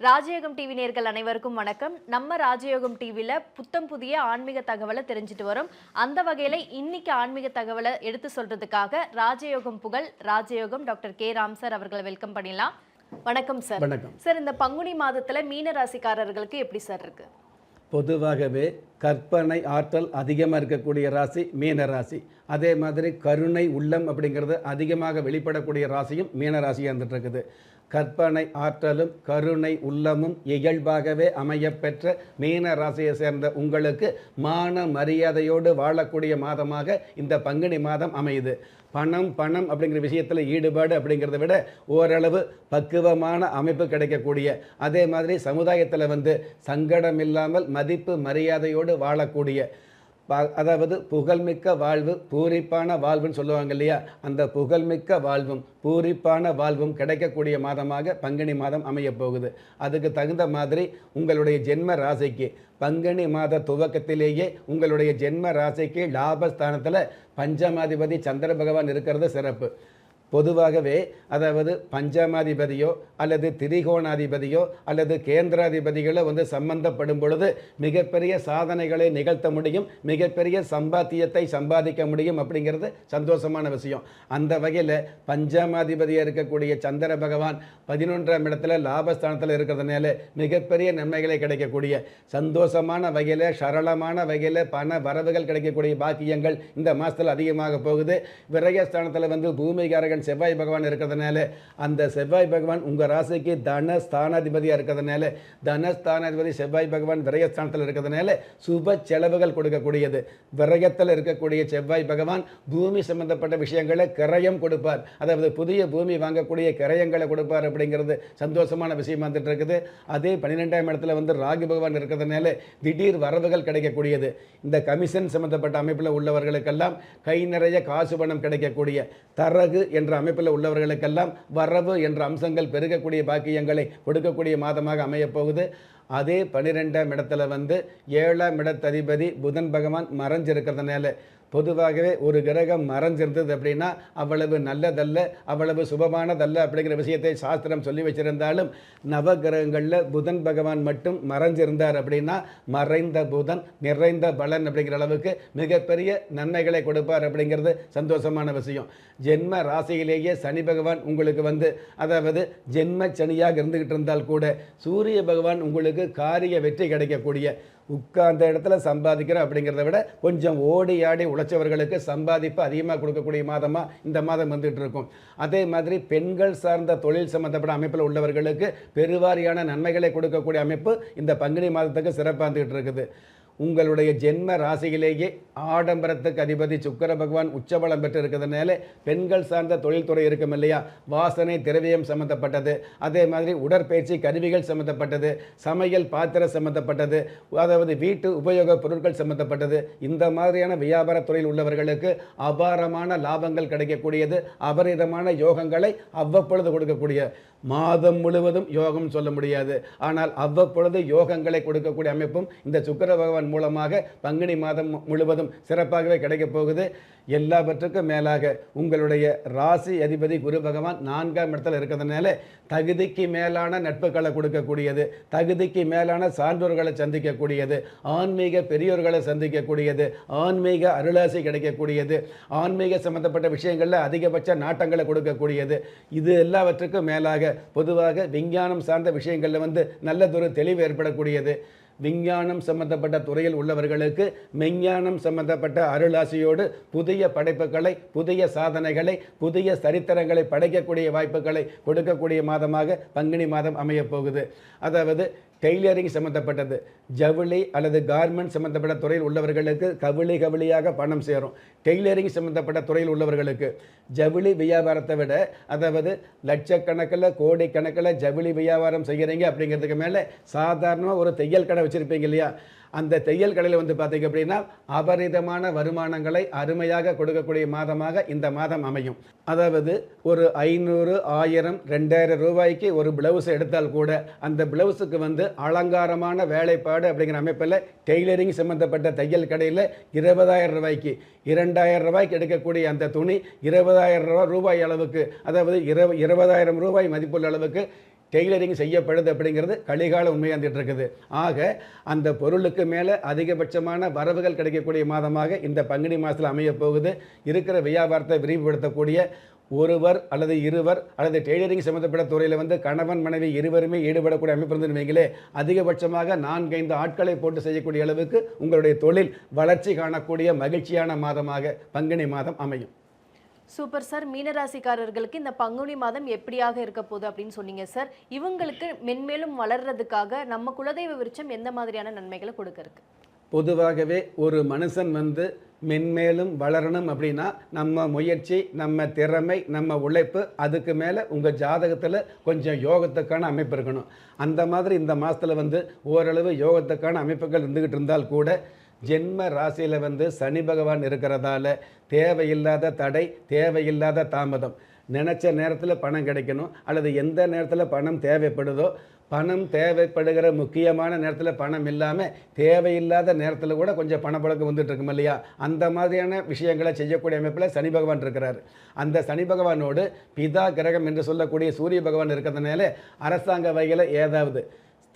ராஜயோகம் டிவி நேயர்கள் அனைவருக்கும் வணக்கம். நம்ம ராஜயோகம் டிவில புத்தம் புதிய ஆன்மீக தகவலை தெரிஞ்சுட்டு வரோம். அந்த வகையில இன்னைக்கு ஆன்மீக தகவலை எடுத்து சொல்றதுக்காக ராஜயோகம் புகழ் ராஜயோகம் டாக்டர் கே ராம் சார் அவர்களை வெல்கம் பண்ணிடலாம். வணக்கம் சார். வணக்கம் சார், இந்த பங்குனி மாதத்துல மீன ராசிக்காரர்களுக்கு எப்படி சார் இருக்கு? பொதுவாகவே கற்பனை ஆற்றல் அதிகமாக இருக்கக்கூடிய ராசி மீன ராசி. அதே மாதிரி கருணை உள்ளம் அப்படிங்கிறது அதிகமாக வெளிப்படக்கூடிய ராசியும் மீன ராசியாக இருந்துட்டு இருக்குது. கற்பனை ஆற்றலும் கருணை உள்ளமும் இயல்பாகவே அமையப்பெற்ற மீன ராசியை சேர்ந்த உங்களுக்கு மான மரியாதையோடு வாழக்கூடிய மாதமாக இந்த பங்குனி மாதம் அமையுது. பணம் அப்படிங்கிற விஷயத்தில் ஈடுபாடு அப்படிங்கிறத விட ஓரளவு பக்குவமான அமைப்பு கிடைக்கக்கூடிய, அதே மாதிரி சமுதாயத்தில் சங்கடம் இல்லாமல் மதிப்பு மரியாதையோடு வாழக்கூடிய, அதாவது புகழ்மிக்க வாழ்வு பூரிப்பான வாழ்வுன்னு சொல்லுவாங்க இல்லையா, அந்த புகழ்மிக்க வாழ்வும் பூரிப்பான வாழ்வும் கிடைக்கக்கூடிய மாதமாக பங்குனி மாதம் அமையப் போகுது. அதுக்கு தகுந்த மாதிரி உங்களுடைய ஜென்ம ராசிக்கு பங்குனி மாத துவக்கத்திலேயே உங்களுடைய ஜென்ம ராசிக்கு லாபஸ்தானத்தில் பஞ்சமாதிபதி சந்திர பகவான் இருக்கிறது சிறப்பு. பொதுவாகவே அதாவது பஞ்சமாதிபதியோ அல்லது திரிகோணாதிபதியோ அல்லது கேந்திராதிபதிகளோ சம்பந்தப்படும் பொழுது மிகப்பெரிய சாதனைகளை நிகழ்த்த முடியும், மிகப்பெரிய சம்பாத்தியத்தை சம்பாதிக்க முடியும் அப்படிங்கிறது சந்தோஷமான விஷயம். அந்த வகையில் பஞ்சமாதிபதியாக இருக்கக்கூடிய சந்திர பகவான் 11ஆம் இடத்துல லாபஸ்தானத்தில் இருக்கிறதுனால மிகப்பெரிய நன்மைகளை கிடைக்கக்கூடிய, சந்தோஷமான வகையில் சரளமான வகையில் பண வரவுகள் கிடைக்கக்கூடிய பாக்கியங்கள் இந்த மாதத்தில் அதிகமாக போகுது. விரயஸ்தானத்தில் பூமிகாரக செவ்வாய் பகவான் இருக்கிறதுனால அந்த செவ்வாய் பகவான் உங்கள் ராசிக்கு தனஸ்தானாதிபதியாக இருக்கிறதுனால, தனஸ்தானாதிபதி செவ்வாய் பகவான் விரயஸ்தானத்தில் இருக்கிறதுனால சுப செலவுகள் கொடுக்கக்கூடியது. விரயத்தில் இருக்கக்கூடிய செவ்வாய் பகவான் பூமி சம்பந்தப்பட்ட விஷயங்களை கிரயம் கொடுப்பார், அதாவது புதிய பூமி வாங்கக்கூடிய கிரயங்களை கொடுப்பார் அப்படிங்கிறது சந்தோஷமான விஷயம் வந்துட்டு இருக்குது. அதே 12ஆம் இடத்துல ராகு பகவான் இருக்கிறதுனால திடீர் வரவுகள் கிடைக்கக்கூடியது. இந்த கமிஷன் சம்பந்தப்பட்ட அமைப்பில் உள்ளவர்களுக்கெல்லாம் கை நிறைய காசு பணம் கிடைக்கக்கூடிய, தரகு என்ற அமைப்பில் உள்ளவர்களுக்கெல்லாம் வரவு என்ற அம்சங்கள் பெருகக்கூடிய பாக்கியங்களை கொடுக்கக்கூடிய மாதமாக அமையப் போகுது. அதே 12ஆம் இடத்துல 7ஆம் இடத்ததிபதி புதன் பகவான் மறைஞ்சிருக்கிறதுனால, பொதுவாகவே ஒரு கிரகம் மறைஞ்சிருந்தது அப்படின்னா அவ்வளவு நல்லதல்ல, அவ்வளவு சுபமானதல்ல அப்படிங்கிற விஷயத்தை சாஸ்திரம் சொல்லி வச்சிருந்தாலும், நவகிரகங்களில் புதன் பகவான் மட்டும் மறைஞ்சிருந்தார் அப்படின்னா மறைந்த புதன் நிறைந்த பலன் அப்படிங்கிற அளவுக்கு மிகப்பெரிய நன்மைகளை கொடுப்பார் அப்படிங்கிறது சந்தோஷமான விஷயம். ஜென்ம ராசியிலேயே சனி பகவான் உங்களுக்கு அதாவது ஜென்ம சனியாக இருந்துகிட்டு இருந்தால் கூட சூரிய பகவான் உங்களுக்கு காரிய வெற்றி கிடைக்கக்கூடிய, உட்கார்ந்த இடத்துல சம்பாதிக்கிறோம் அப்படிங்கிறத விட கொஞ்சம் ஓடி ஆடி உழைச்சவர்களுக்கு சம்பாதிப்பு அதிகமாக கொடுக்கக்கூடிய மாதமாக இந்த மாதம் வந்துட்டு இருக்கும். அதே மாதிரி பெண்கள் சார்ந்த தொழில் சம்பந்தப்பட்ட அமைப்பில் உள்ளவர்களுக்கு பெருவாரியான நன்மைகளை கொடுக்கக்கூடிய அமைப்பு இந்த பங்குனி மாதத்துக்கு சிறப்பாக வந்துகிட்டு இருக்குது. உங்களுடைய ஜென்ம ராசியிலேயே ஆடம்பரத்துக்கு அதிபதி சுக்கிர பகவான் உச்சபலம் பெற்று இருக்கிறதுனால பெண்கள் சார்ந்த தொழில்துறை இருக்கும் இல்லையா, வாசனை திரவியம் சம்மந்தப்பட்டது, அதே மாதிரி உடற்பயிற்சி கருவிகள் சம்மந்தப்பட்டது, சமையல் பாத்திரம் சம்மந்தப்பட்டது, அதாவது வீட்டு உபயோக பொருட்கள் சம்மந்தப்பட்டது, இந்த மாதிரியான வியாபார துறையில் உள்ளவர்களுக்கு அபாரமான லாபங்கள் கிடைக்கக்கூடியது. அபரிதமான யோகங்களை அவ்வப்பொழுது கொடுக்கக்கூடிய, மாதம் முழுவதும் யோகம் சொல்ல முடியாது, ஆனால் அவ்வப்பொழுது யோகங்களை கொடுக்கக்கூடிய அமைப்பும் இந்த சுக்கிர பகவான் மூலமாக பங்குனி மாதம் முழுவதும் சிறப்பாகவே கிடைக்கப் போகுது. எல்லாவற்றுக்கும் மேலாக உங்களுடைய ராசி அதிபதி குரு பகவான் 4ஆம் இடத்துல இருக்கிறதுனால தகுதிக்கு மேலான நட்புகளை கொடுக்கக்கூடியது, தகுதிக்கு மேலான சான்றோர்களை சந்திக்கக்கூடியது, ஆன்மீக பெரியோர்களை சந்திக்கக்கூடியது, ஆன்மீக அருளாசி கிடைக்கக்கூடியது, ஆன்மீக சம்பந்தப்பட்ட விஷயங்களில் அதிகபட்ச நாட்டங்களை கொடுக்கக்கூடியது. இது எல்லாவற்றுக்கும் மேலாக பொதுவாக விஞ்ஞானம் சார்ந்த விஷயங்களில் நல்லதொரு தெளிவு ஏற்படக்கூடியது. விஞ்ஞானம் சம்பந்தப்பட்ட துறையில் உள்ளவர்களுக்கு மெஞ்ஞானம் சம்பந்தப்பட்ட அருளாசியோடு புதிய படைப்புகளை, புதிய சாதனைகளை, புதிய சரித்திரங்களை படைக்கக்கூடிய வாய்ப்புகளை கொடுக்கக்கூடிய மாதமாக பங்குனி மாதம் அமையப் போகுது. அதாவது டெய்லரிங் சம்மந்தப்பட்டது, ஜவுளி அல்லது கார்மெண்ட் சம்மந்தப்பட்ட துறையில் உள்ளவர்களுக்கு கவிழியாக பணம் சேரும். டெய்லரிங் சம்மந்தப்பட்ட துறையில் உள்ளவர்களுக்கு ஜவுளி வியாபாரத்தை விட, அதாவது லட்சக்கணக்கில் கோடிக்கணக்கில் ஜவுளி வியாபாரம் செய்கிறீங்க அப்படிங்கிறதுக்கு மேலே சாதாரணமாக ஒரு தையல் கடை வச்சுருப்பீங்க இல்லையா, அந்த தையல் கடையில் பார்த்தீங்க அப்படின்னா அபரிதமான வருமானங்களை அருமையாக கொடுக்கக்கூடிய மாதமாக இந்த மாதம் அமையும். அதாவது ஒரு 500, 1000, 2000 ரூபாய்க்கு ஒரு பிளவுஸ் எடுத்தால் கூட அந்த பிளவுஸுக்கு அலங்காரமான வேலைப்பாடு அப்படிங்கிற அமைப்பில் டெய்லரிங் சம்மந்தப்பட்ட தையல் கடையில் 20,000 ரூபாய்க்கு 2,000 ரூபாய்க்கு எடுக்கக்கூடிய அந்த துணி 20,000 ரூபாய் அளவுக்கு, அதாவது 20,000 ரூபாய் மதிப்புள்ள அளவுக்கு டெய்லரிங் செய்யப்படுது அப்படிங்கிறது கலிகால உண்மையாந்துட்டு இருக்குது. ஆக அந்த பொருளுக்கு மேலே அதிகபட்சமான வரவுகள் கிடைக்கக்கூடிய மாதமாக இந்த பங்குனி மாதத்தில் அமைய போகுது. இருக்கிற வியாபாரத்தை விரிவுபடுத்தக்கூடிய ஒருவர் அல்லது இருவர் அல்லது டெய்லரிங் சம்மந்தப்பட்ட துறையில் கணவன் மனைவி இருவருமே ஈடுபடக்கூடிய அமைப்பு இருந்துன்னு வைங்களே, அதிகபட்சமாக 4-5 ஆட்களை போட்டு செய்யக்கூடிய அளவுக்கு உங்களுடைய தொழில் வளர்ச்சி காணக்கூடிய மகிழ்ச்சியான மாதமாக பங்குனி மாதம் அமையும். Super sir. மீனராசிக்காரர்களுக்கு இந்த பங்குனி மாதம் எப்படியாக இருக்க போகுது அப்படின்னு சொன்னீங்க சார். இவங்களுக்கு மென்மேலும் வளர்றதுக்காக நம்ம குலதெய்வ விருட்சம் எந்த மாதிரியான நன்மைகளை கொடுக்கறதுக்கு? பொதுவாகவே ஒரு மனுஷன் மென்மேலும் வளரணும் அப்படின்னா நம்ம முயற்சி, நம்ம திறமை, நம்ம உழைப்பு, அதுக்கு மேலே உங்கள் ஜாதகத்தில் கொஞ்சம் யோகத்துக்கான அமைப்பு இருக்கணும். அந்த மாதிரி இந்த மாதத்தில் ஓரளவு யோகத்துக்கான அமைப்புகள் இருந்துக்கிட்டு இருந்தால் கூட ஜென்ம ராசியில் சனி பகவான் இருக்கிறதால தேவையில்லாத தடை, தேவையில்லாத தாமதம், நினச்ச நேரத்தில் பணம் கிடைக்கணும் அல்லது எந்த நேரத்தில் பணம் தேவைப்படுதோ, பணம் தேவைப்படுகிற முக்கியமான நேரத்தில் பணம் இல்லாமல் தேவையில்லாத நேரத்தில் கூட கொஞ்சம் பணப்பழக்கம் வந்துட்டு இருக்கும் இல்லையா, அந்த மாதிரியான விஷயங்களை செய்யக்கூடிய அமைப்பில் சனி பகவான் இருக்கிறார். அந்த சனி பகவானோடு பிதா கிரகம் என்று சொல்லக்கூடிய சூரிய பகவான் இருக்கிறதுனால அரசாங்க வகையில் ஏதாவது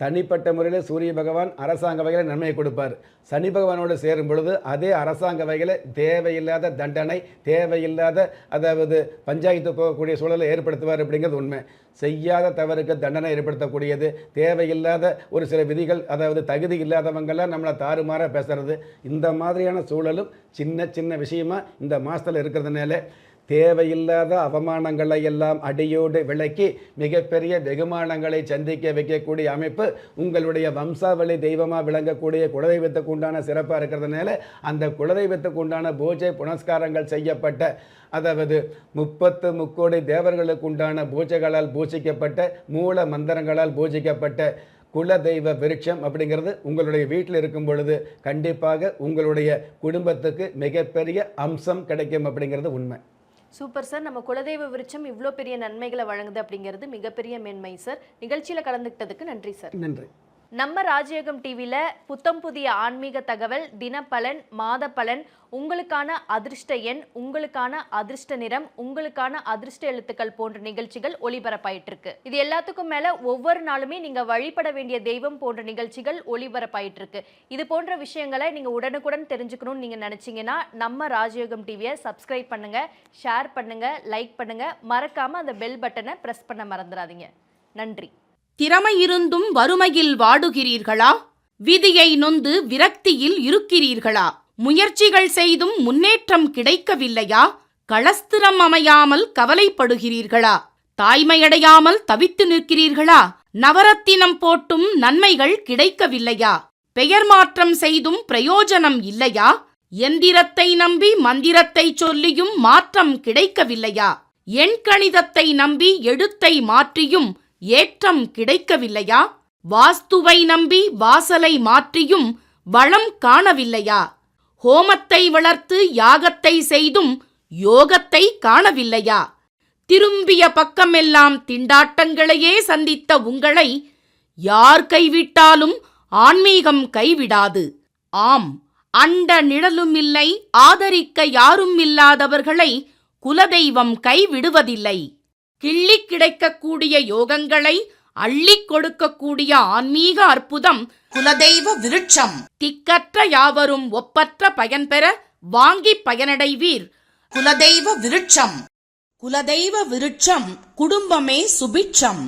தனிப்பட்ட முறையில் சூரிய பகவான் அரசாங்க வகையில் நன்மையை கொடுப்பார். சனி பகவானோடு சேரும் பொழுது அதே அரசாங்க வகையில் தேவையில்லாத தண்டனை, தேவையில்லாத அதாவது பஞ்சாயத்து போகக்கூடிய சூழலை ஏற்படுத்துவார் அப்படிங்கிறது உண்மை. செய்யாத தவறுக்கு தண்டனை ஏற்படுத்தக்கூடியது, தேவையில்லாத ஒரு சில விதிகள், அதாவது தகுதி இல்லாதவங்கெல்லாம் நம்மளை தாறுமாறாக பேசுறது, இந்த மாதிரியான சூழலும் சின்ன சின்ன விஷயமா இந்த மாதத்தில் இருக்கிறதுனால தேவையில்லாத அவமானங்களை எல்லாம் அடியோடு விலக்கி மிகப்பெரிய வெகுமானங்களை சந்திக்க வைக்கக்கூடிய அமைப்பு உங்களுடைய வம்சாவளி தெய்வமாக விளங்கக்கூடிய குலதெய்வத்துக்கு உண்டான சிறப்பாக இருக்கிறதுனால அந்த குலதெய்வத்துக்கு உண்டான பூஜை புனஸ்காரங்கள் செய்யப்பட்ட, அதாவது 30 முக்கோடி தேவர்களுக்கு உண்டான பூஜைகளால் பூஜிக்கப்பட்ட, மூல மந்திரங்களால் பூஜிக்கப்பட்ட குலதெய்வ விருட்சம் அப்படிங்கிறது உங்களுடைய வீட்டில் இருக்கும் பொழுது கண்டிப்பாக உங்களுடைய குடும்பத்துக்கு மிகப்பெரிய அம்சம் கிடைக்கும் அப்படிங்கிறது உண்மை. Super sir. நம்ம குலதெய்வ விருட்சம் இவ்வளோ பெரிய நன்மைகளை வழங்குது அப்படிங்கிறது மிகப்பெரிய மேன்மை சார். நிகழ்ச்சியில் கலந்துக்கிட்டதுக்கு நன்றி சார். நன்றி. நம்ம ராஜயோகம் டிவியில் புத்தம் புதிய ஆன்மீக தகவல், தினப்பலன், மாத பலன், உங்களுக்கான அதிர்ஷ்ட எண், உங்களுக்கான அதிர்ஷ்ட நிறம், உங்களுக்கான அதிர்ஷ்ட எழுத்துக்கள் போன்ற நிகழ்ச்சிகள் ஒளிபரப்பாயிட்டு இருக்கு. இது எல்லாத்துக்கும் மேல ஒவ்வொரு நாளுமே நீங்க வழிபட வேண்டிய தெய்வம் போன்ற நிகழ்ச்சிகள் ஒளிபரப்பாயிட்டு இருக்கு. இது போன்ற விஷயங்களை நீங்க உடனுக்குடன் தெரிஞ்சுக்கணும்னு நீங்க நினைச்சீங்கன்னா நம்ம ராஜயோகம் டிவியை சப்ஸ்கிரைப் பண்ணுங்க, ஷேர் பண்ணுங்க, லைக் பண்ணுங்க, மறக்காம அந்த பெல் பட்டனை பிரஸ் பண்ண மறந்துடாதீங்க. நன்றி. திறமை இருந்தும் வறுமையில் வாடுகிறீர்களா? விதியை நொந்து விரக்தியில் இருக்கிறீர்களா? முயற்சிகள் செய்தும் முன்னேற்றம் கிடைக்கவில்லையா? களஸ்திரம் அமையாமல் கவலைப்படுகிறீர்களா? தாய்மையடையாமல் தவித்து நிற்கிறீர்களா? நவரத்தினம் போட்டும் நன்மைகள் கிடைக்கவில்லையா? பெயர் மாற்றம் செய்தும் பிரயோஜனம் இல்லையா? எந்திரத்தை நம்பி மந்திரத்தை சொல்லியும் மாற்றம் கிடைக்கவில்லையா? எண்கணிதத்தை நம்பி எழுத்தை மாற்றியும் ஏற்றம் கிடைக்கவில்லையா? வாஸ்துவை நம்பி வாசலை மாற்றியும் வளம் காணவில்லையா? ஹோமத்தை வளர்த்து யாகத்தை செய்தும் யோகத்தை காணவில்லையா? திரும்பிய பக்கமெல்லாம் திண்டாட்டங்களையே சந்தித்த உங்களை யார் கைவிட்டாலும் ஆன்மீகம் கைவிடாது. ஆம், அண்ட நிழலுமில்லை, ஆதரிக்க யாரும் இல்லாதவர்களை குலதெய்வம் கைவிடுவதில்லை. கிள்ளிக் கிடைக்கக்கூடிய யோகங்களை அள்ளிக் கொடுக்கக்கூடிய ஆன்மீக அற்புதம் குலதெய்வ விருட்சம். திக்கற்ற யாவரும் ஒப்பற்ற பயன்பெற வாங்கி பயனடைவீர். குலதெய்வ விருட்சம். குலதெய்வ விருட்சம் குடும்பமே சுபிட்சம்.